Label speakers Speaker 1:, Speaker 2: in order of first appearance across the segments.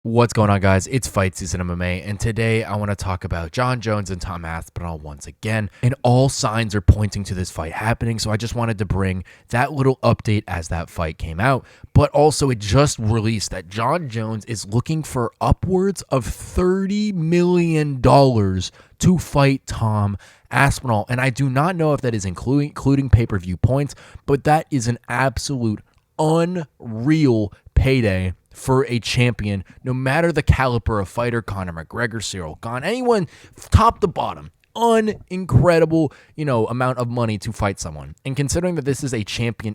Speaker 1: What's going on, guys? It's Fight Season MMA, and today I want to talk about Jon Jones and Tom Aspinall once again. And all signs are pointing to this fight happening, so I just wanted to bring that little update as that fight came out. But also, it just released that Jon Jones is looking for upwards of $30 million to fight Tom Aspinall. And I do not know if that is including pay-per-view points, but that is an absolute unreal payday for a champion, no matter the caliber of fighter. Conor McGregor, Cyril Gane, anyone top to bottom, incredible, amount of money to fight someone. And considering that this is a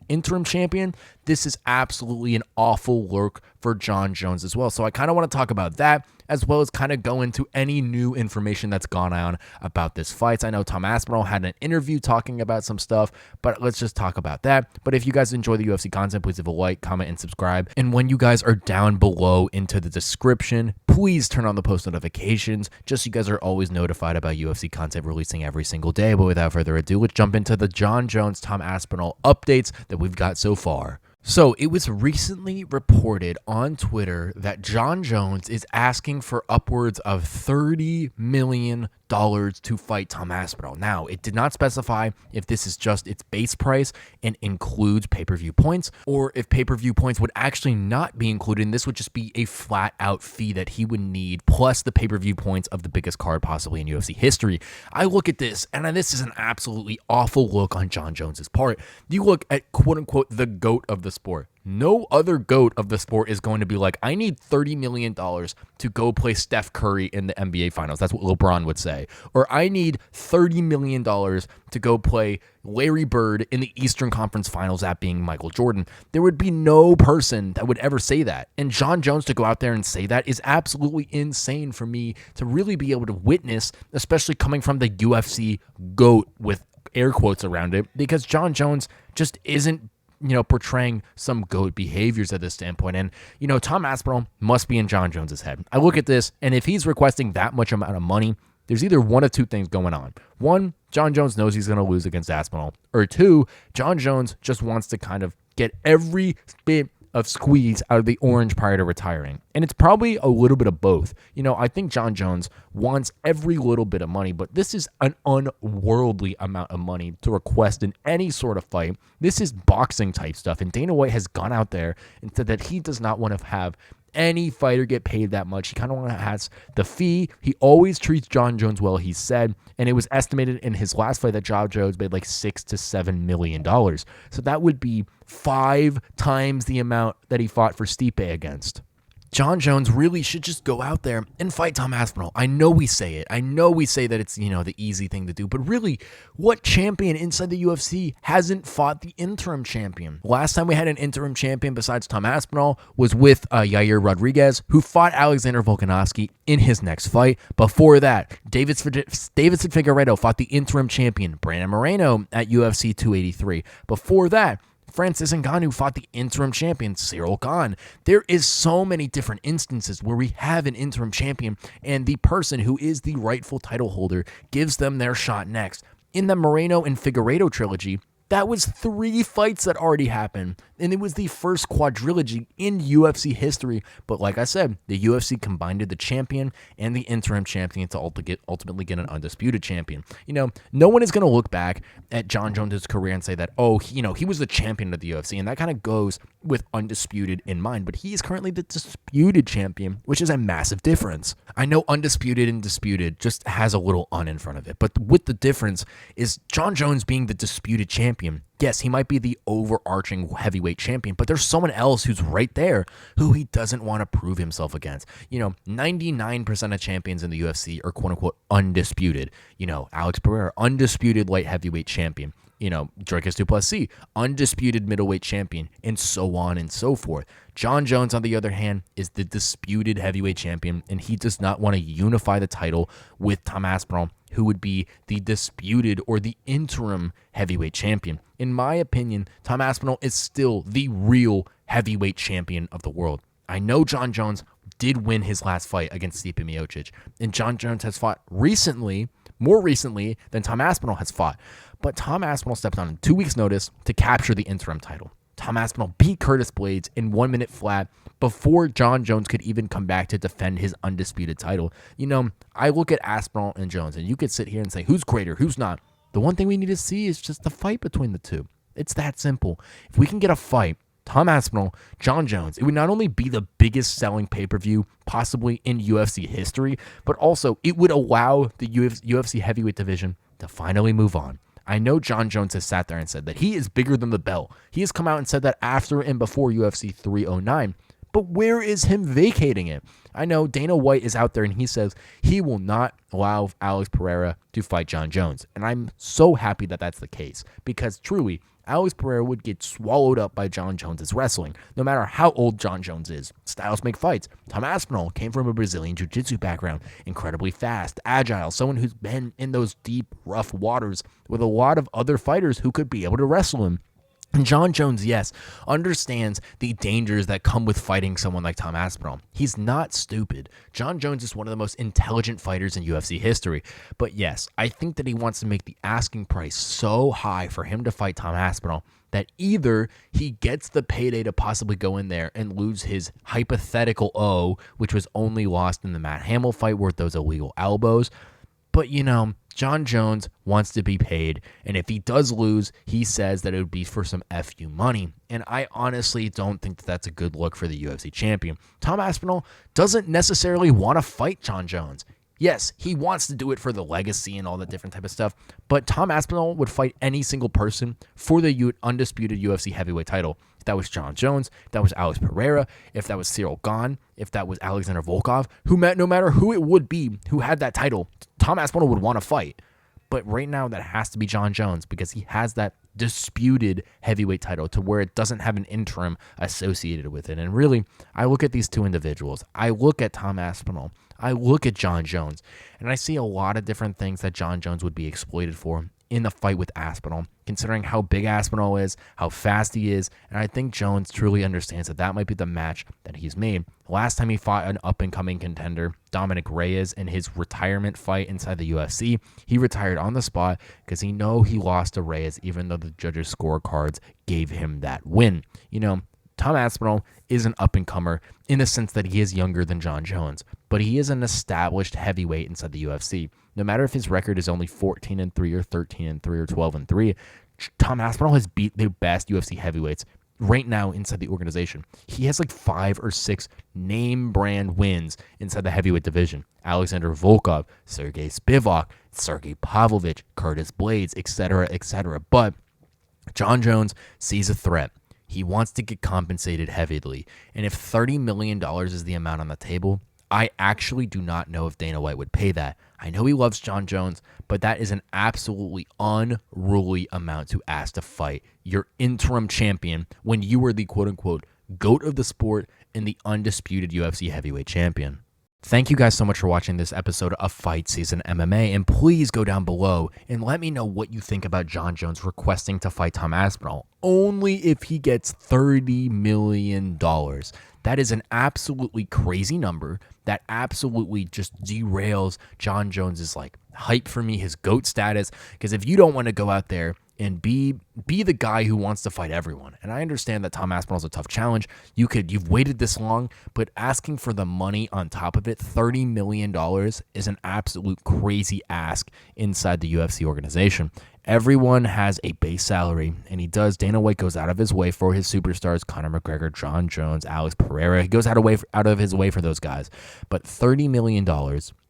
Speaker 1: interim champion, this is absolutely an awful look for Jon Jones as well. So I kind of want to talk about that, as well as kind of go into any new information that's gone on about this fight. I know Tom Aspinall had an interview talking about some stuff, but let's just talk about that. But if you guys enjoy the UFC content, please leave a like, comment, and subscribe. And when you guys are down below into the description, please turn on the post notifications, just so you guys are always notified about UFC content releasing every single day. But without further ado, let's jump into the Jon Jones, Tom Aspinall updates that we've got so far. So it was recently reported on Twitter that Jon Jones is asking for upwards of $30 million to fight Tom Aspinall. Now, it did not specify if this is just its base price and includes pay-per-view points, or if pay-per-view points would actually not be included, and this would just be a flat-out fee that he would need, plus the pay-per-view points of the biggest card possibly in UFC history. I look at this, and this is an absolutely awful look on Jon Jones's part. You look at quote-unquote the GOAT of the sport. No other GOAT of the sport is going to be like, I need $30 million to go play Steph Curry in the NBA Finals. That's what LeBron would say. Or I need $30 million to go play Larry Bird in the Eastern Conference Finals, that being Michael Jordan. There would be no person that would ever say that. And Jon Jones to go out there and say that is absolutely insane for me to really be able to witness, especially coming from the UFC GOAT with air quotes around it, because Jon Jones just isn't portraying some GOAT behaviors at this standpoint. And, Tom Aspinall must be in Jon Jones's head. I look at this, and if he's requesting that much amount of money, there's either one of two things going on. One, Jon Jones knows he's going to lose against Aspinall. Or two, Jon Jones just wants to kind of get every bit of squeeze out of the orange prior to retiring. And it's probably a little bit of both. I think Jon Jones wants every little bit of money, but this is an unworldly amount of money to request in any sort of fight. This is boxing type stuff. And Dana White has gone out there and said that he does not want to have any fighter get paid that much. He kind of has the fee. He always treats Jon Jones well, he said, and it was estimated in his last fight that Jon Jones made like $6 to $7 million. So that would be 5 times the amount that he fought for Stipe against. Jon Jones really should just go out there and fight Tom Aspinall. I know we say it. I know we say that it's, the easy thing to do. But really, what champion inside the UFC hasn't fought the interim champion? Last time we had an interim champion besides Tom Aspinall was with Yair Rodriguez, who fought Alexander Volkanovski in his next fight. Before that, Davidson Figueiredo fought the interim champion, Brandon Moreno, at UFC 283. Before that, Francis Ngannou fought the interim champion, Cyril Gane. There is so many different instances where we have an interim champion and the person who is the rightful title holder gives them their shot next. In the Moreno and Figueiredo trilogy, that was 3 fights that already happened, and it was the first quadrilogy in UFC history. But like I said, the UFC combined the champion and the interim champion to ultimately get an undisputed champion. No one is going to look back at Jon Jones' career and say that, he was the champion of the UFC, and that kind of goes with undisputed in mind. But he is currently the disputed champion, which is a massive difference. I know undisputed and disputed just has a little "un" in front of it, but with the difference is Jon Jones being the disputed champion. Yes, he might be the overarching heavyweight champion, but there's someone else who's right there who he doesn't want to prove himself against. 99% of champions in the UFC are quote-unquote undisputed. Alex Pereira, undisputed light heavyweight champion. Dricus du Plessis, undisputed middleweight champion, and so on and so forth. Jon Jones, on the other hand, is the disputed heavyweight champion, and he does not want to unify the title with Tom Aspinall, who would be the disputed or the interim heavyweight champion. In my opinion, Tom Aspinall is still the real heavyweight champion of the world. I know Jon Jones did win his last fight against Stipe Miocic, and Jon Jones has fought more recently than Tom Aspinall has fought. But Tom Aspinall stepped on in 2 weeks' notice to capture the interim title. Tom Aspinall beat Curtis Blades in 1 minute flat before Jon Jones could even come back to defend his undisputed title. I look at Aspinall and Jones, and you could sit here and say, who's greater, who's not? The one thing we need to see is just the fight between the two. It's that simple. If we can get a fight, Tom Aspinall, Jon Jones, it would not only be the biggest selling pay-per-view possibly in UFC history, but also it would allow the UFC heavyweight division to finally move on. I know Jon Jones has sat there and said that he is bigger than the belt. He has come out and said that after and before UFC 309. But where is him vacating it? I know Dana White is out there and he says he will not allow Alex Pereira to fight Jon Jones. And I'm so happy that that's the case because truly, Alex Pereira would get swallowed up by Jon Jones' wrestling, no matter how old Jon Jones is. Styles make fights. Tom Aspinall came from a Brazilian jiu-jitsu background, incredibly fast, agile, someone who's been in those deep, rough waters with a lot of other fighters who could be able to wrestle him. And Jon Jones, yes, understands the dangers that come with fighting someone like Tom Aspinall. He's not stupid. Jon Jones is one of the most intelligent fighters in UFC history. But yes, I think that he wants to make the asking price so high for him to fight Tom Aspinall that either he gets the payday to possibly go in there and lose his hypothetical O, which was only lost in the Matt Hamill fight with those illegal elbows. But, Jon Jones wants to be paid, and if he does lose, he says that it would be for some FU money, and I honestly don't think that that's a good look for the UFC champion. Tom Aspinall doesn't necessarily want to fight Jon Jones. Yes, he wants to do it for the legacy and all that different type of stuff, but Tom Aspinall would fight any single person for the undisputed UFC heavyweight title. If that was Jon Jones, if that was Alex Pereira, if that was Cyril Gane, if that was Alexander Volkov, no matter who it would be who had that title, Tom Aspinall would want to fight. But right now, that has to be Jon Jones because he has that disputed heavyweight title to where it doesn't have an interim associated with it. And really, I look at these two individuals. I look at Tom Aspinall. I look at Jon Jones. And I see a lot of different things that Jon Jones would be exploited for in the fight with Aspinall, considering how big Aspinall is, how fast he is, and I think Jones truly understands that that might be the match that he's made. Last time he fought an up-and-coming contender, Dominic Reyes, in his retirement fight inside the UFC, he retired on the spot because he lost to Reyes even though the judges' scorecards gave him that win. Tom Aspinall is an up-and-comer in the sense that he is younger than Jon Jones, but he is an established heavyweight inside the UFC. No matter if his record is only 14-3 or 13-3 or 12-3, Tom Aspinall has beat the best UFC heavyweights right now inside the organization. He has like 5 or 6 name brand wins inside the heavyweight division. Alexander Volkov, Sergey Spivak, Sergey Pavlovich, Curtis Blades, etc., etc. But Jon Jones sees a threat. He wants to get compensated heavily. And if $30 million is the amount on the table, I actually do not know if Dana White would pay that. I know he loves Jon Jones, but that is an absolutely unruly amount to ask to fight your interim champion when you were the quote-unquote GOAT of the sport and the undisputed UFC heavyweight champion. Thank you guys so much for watching this episode of Fight Season MMA, and please go down below and let me know what you think about Jon Jones requesting to fight Tom Aspinall, only if he gets $30 million. That is an absolutely crazy number that absolutely just derails Jon Jones's hype for me, his GOAT status, because if you don't want to go out there and be the guy who wants to fight everyone. And I understand that Tom Aspinall's a tough challenge. You've waited this long, but asking for the money on top of it, $30 million, is an absolute crazy ask inside the UFC organization. Everyone has a base salary, and Dana White goes out of his way for his superstars, Conor McGregor, Jon Jones, Alex Pereira. He goes out of his way for those guys. But $30 million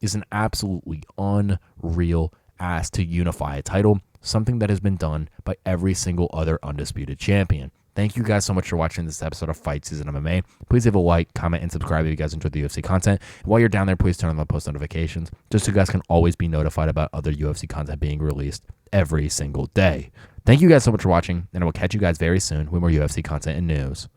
Speaker 1: is an absolutely unreal ask to unify a title, something that has been done by every single other undisputed champion. Thank you guys so much for watching this episode of Fight Season MMA. Please leave a like, comment, and subscribe if you guys enjoyed the UFC content. And while you're down there, please turn on the post notifications just so you guys can always be notified about other UFC content being released every single day. Thank you guys so much for watching, and I will catch you guys very soon with more UFC content and news.